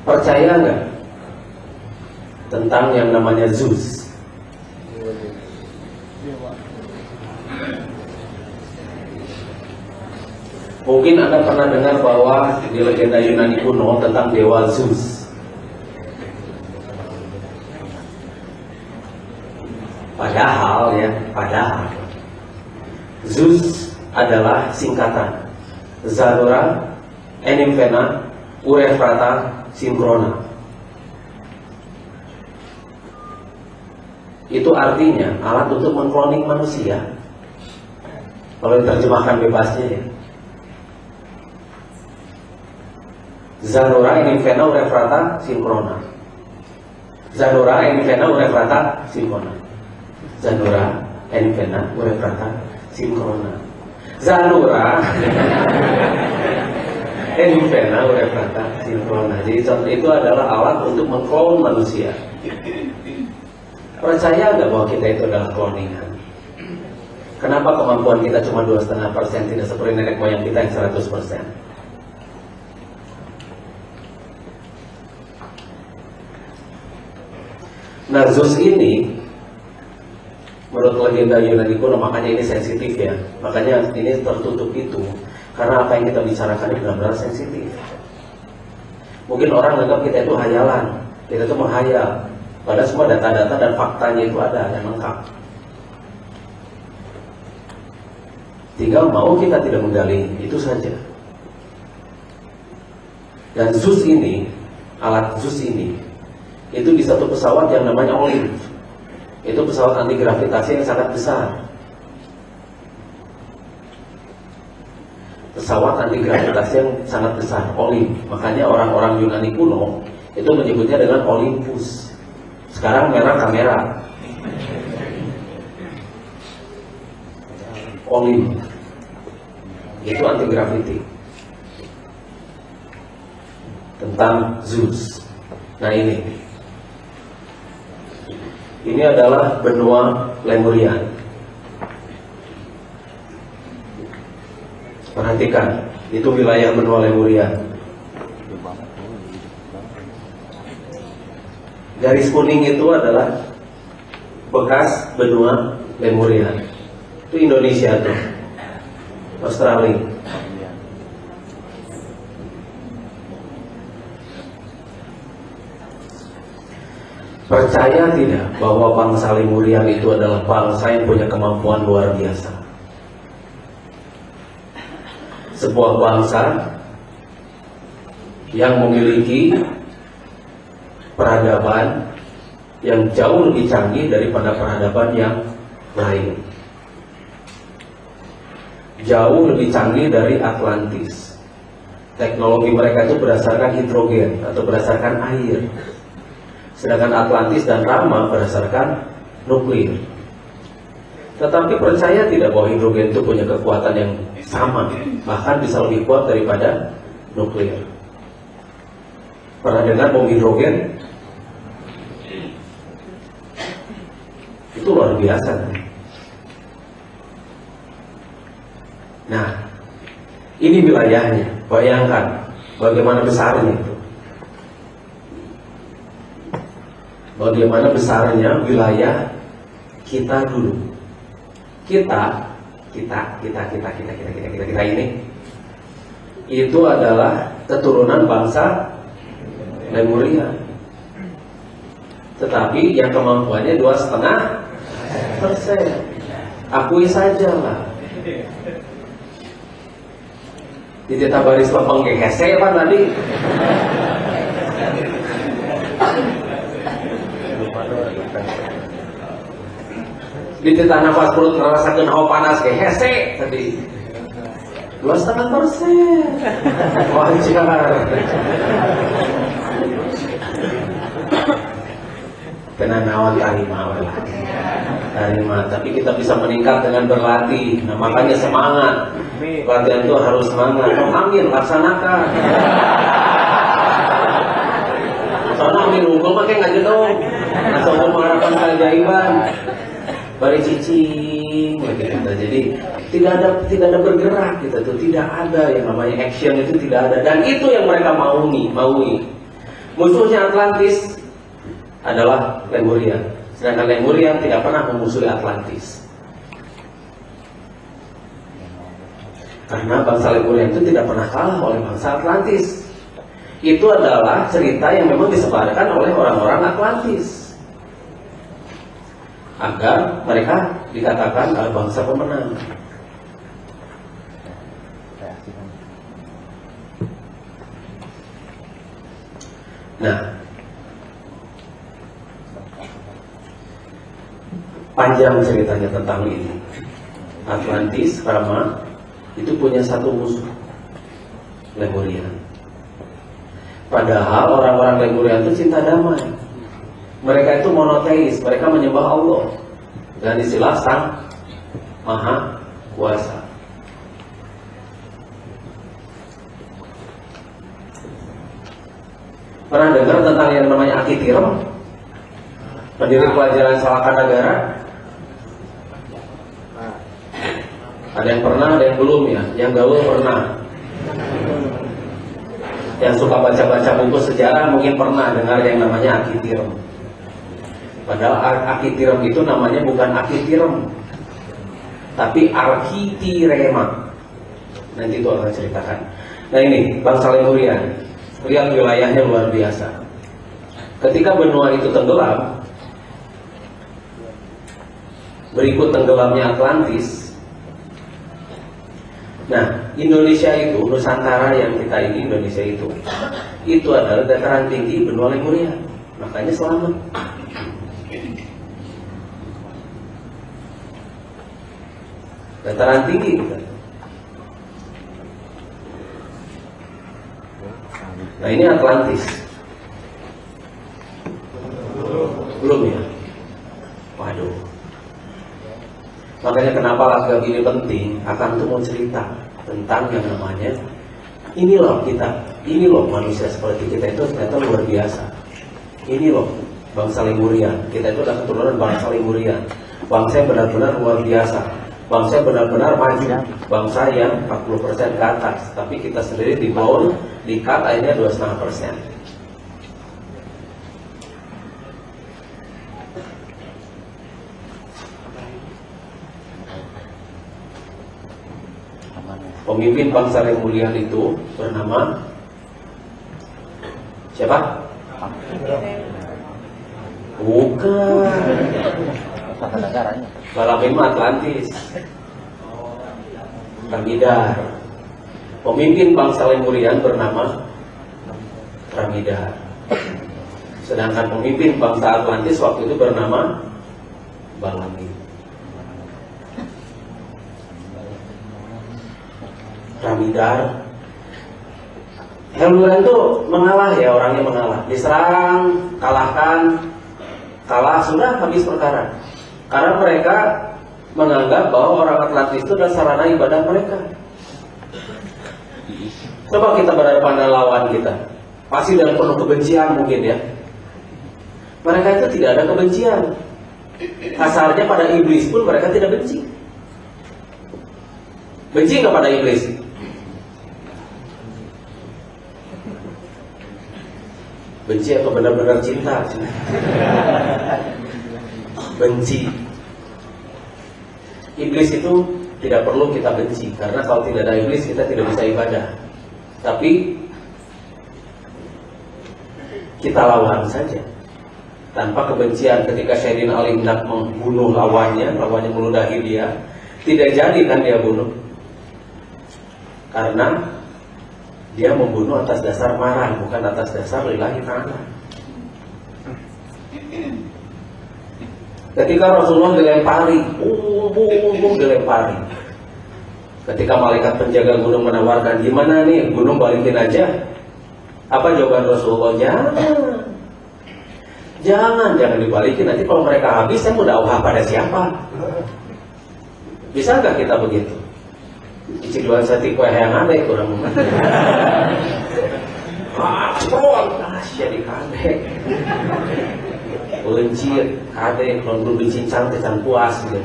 Percaya nggak tentang yang namanya Zeus? Mungkin Anda pernah dengar bahwa di legenda Yunani kuno tentang dewa Zeus. Padahal Zeus adalah singkatan Zadora, Enymphena, Urefrata, Synchrona. Itu artinya alat untuk mengkloning manusia. Kalau diterjemahkan bebasnya ya. Zadora, Enymphena, Urefrata, Synchrona. Zadora, Enymphena, Urefrata, Synchrona. Zadora, Enymphena, Urefrata, Synchrona. Zadora, Enymphena, Urefrata, Synchrona. Jadi itu adalah alat untuk mengklon manusia. Percaya nggak bahwa kita itu adalah kloningan? Kenapa kemampuan kita cuma 2,5%, tidak seperti nenek moyang kita yang 100%? Nah, Zeus ini menurut legenda Yunani kuno, makanya ini sensitif ya. Makanya ini tertutup itu karena apa yang kita bicarakan ini benar-benar sensitif. Mungkin orang menganggap kita itu hayalan, kita itu menghayal. Padahal semua data-data dan faktanya itu ada yang lengkap. Tinggal mau kita tidak menggali, itu saja. Dan Zeus ini, alat Zeus ini, itu di satu pesawat yang namanya Olympus. Itu pesawat anti gravitasi yang sangat besar. Pesawat anti gravitasi yang sangat besar, Olympus. Makanya orang-orang Yunani kuno itu menyebutnya dengan Olympus. Sekarang merah kamera. Olympus. Itu anti gravity. Tentang Zeus. Nah ini adalah benua Lemuria. Perhatikan, itu wilayah benua Lemuria. Garis kuning itu adalah bekas benua Lemuria. Itu Indonesia tuh, Australia. Percaya tidak bahwa bangsa Lemurian itu adalah bangsa yang punya kemampuan luar biasa? Sebuah bangsa yang memiliki peradaban yang jauh lebih canggih daripada peradaban yang lain. Jauh lebih canggih dari Atlantis. Teknologi mereka itu berdasarkan hidrogen atau berdasarkan air. Sedangkan Atlantis dan Rama berdasarkan nuklir. Tetapi percaya tidak bahwa hidrogen itu punya kekuatan yang sama, bahkan bisa lebih kuat daripada nuklir? Pernah dengar bom hidrogen? Itu luar biasa kan? Nah, ini wilayahnya. Bayangkan bagaimana besarnya itu. Bagaimana besarnya wilayah kita dulu. Kita ini itu adalah keturunan bangsa Lemuria. Tetapi yang kemampuannya 2,5%. Akui saja lah. Di tita baris lapang hese apa tadi? Di tita nafas perut ngerasakan hawa panas hese tadi. 2,5%. Wajar. Kena nawan tarima. Tapi kita bisa meningkat dengan berlatih. Nah makanya semangat. Latihan itu harus semangat. Amin, laksanakan. Soalnya amin unggul pakai nggak dong. Asal mengharapkan keajaiban. Bari cicing kita. Jadi tidak ada bergerak kita tuh, tidak ada yang namanya action itu tidak ada. Dan itu yang mereka maui. Musuhnya Atlantis adalah Lemuria, sedangkan Lemuria tidak pernah memusuhi Atlantis. Karena bangsa Lemuria itu tidak pernah kalah oleh bangsa Atlantis. Itu adalah cerita yang memang disebarkan oleh orang-orang Atlantis agar mereka dikatakan adalah bangsa pemenang. Nah, panjang ceritanya tentang ini. Atlantis, Rama itu punya satu musuh, Lemuria. Padahal orang-orang Lemuria itu cinta damai. Mereka itu monoteis, mereka menyembah Allah dan istilah Sang Maha Kuasa. Pernah dengar tentang yang namanya Akitirem, pendiri pelajaran Salakanagara? Ada yang pernah, ada yang belum ya. Yang gaul pernah. Yang suka baca-baca buku sejarah mungkin pernah dengar yang namanya Akitirem. Padahal Akitirem itu namanya bukan Akitirem, tapi Arkitirema. Nanti itu akan ceritakan. Nah ini bangsa Lemuria, lihat wilayahnya luar biasa. Ketika benua itu tenggelam, berikut tenggelamnya Atlantis. Nah, Indonesia itu, Nusantara yang kita ini, Indonesia itu adalah dataran tinggi benua Lemuria. Makanya selamat. Dataran tinggi kita. Nah ini Atlantis. Belum ya? Waduh. Makanya kenapa lagu ini penting, akan tuh mau cerita tentang yang namanya ini loh kita, ini loh manusia seperti kita itu ternyata luar biasa. Ini loh bangsa Lemuria, kita itu adalah keturunan bangsa Lemuria. Bangsa yang benar-benar luar biasa, bangsa yang benar-benar maju, bangsa yang 40% ke atas. Tapi kita sendiri di bawah, di cut akhirnya 2,5%. Pemimpin bangsa Lemuria itu bernama siapa? Bukan. Balapima Atlantis. Ramidar. Pemimpin bangsa Lemuria bernama Ramidar. Sedangkan pemimpin bangsa Atlantis waktu itu bernama Balamin. Ramidar, Lemuria itu mengalah ya, orangnya mengalah, diserang, kalah sudah habis perkara. Karena mereka menganggap bahwa orang Atlantis itu adalah sarana ibadah mereka. Coba kita berhadapan dengan lawan kita, pasti dengan penuh kebencian mungkin ya. Mereka itu tidak ada kebencian. Kasarnya pada iblis pun mereka tidak benci. Benci nggak pada iblis? Benci atau benar-benar cinta? Benci. Iblis itu tidak perlu kita benci, karena kalau tidak ada iblis kita tidak bisa ibadah. Tapi kita lawan saja tanpa kebencian. Ketika Sayyidina Ali hendak membunuh lawannya meludahi dia, tidak jadi kan dia bunuh, karena dia membunuh atas dasar marah, bukan atas dasar lillahi ta'ala. Ketika Rasulullah dilempari, dilempari. Ketika malaikat penjaga gunung menawarkan, gimana nih, gunung balikin aja. Apa jawaban Rasulullah? Jangan dibalikin. Nanti kalau mereka habis, saya mau dakwah pada siapa? Bisa nggak kita begitu? Ciduan sati kue yang ada itu orang jadi kade lencir kade kalau belum bincang tecan puas gitu.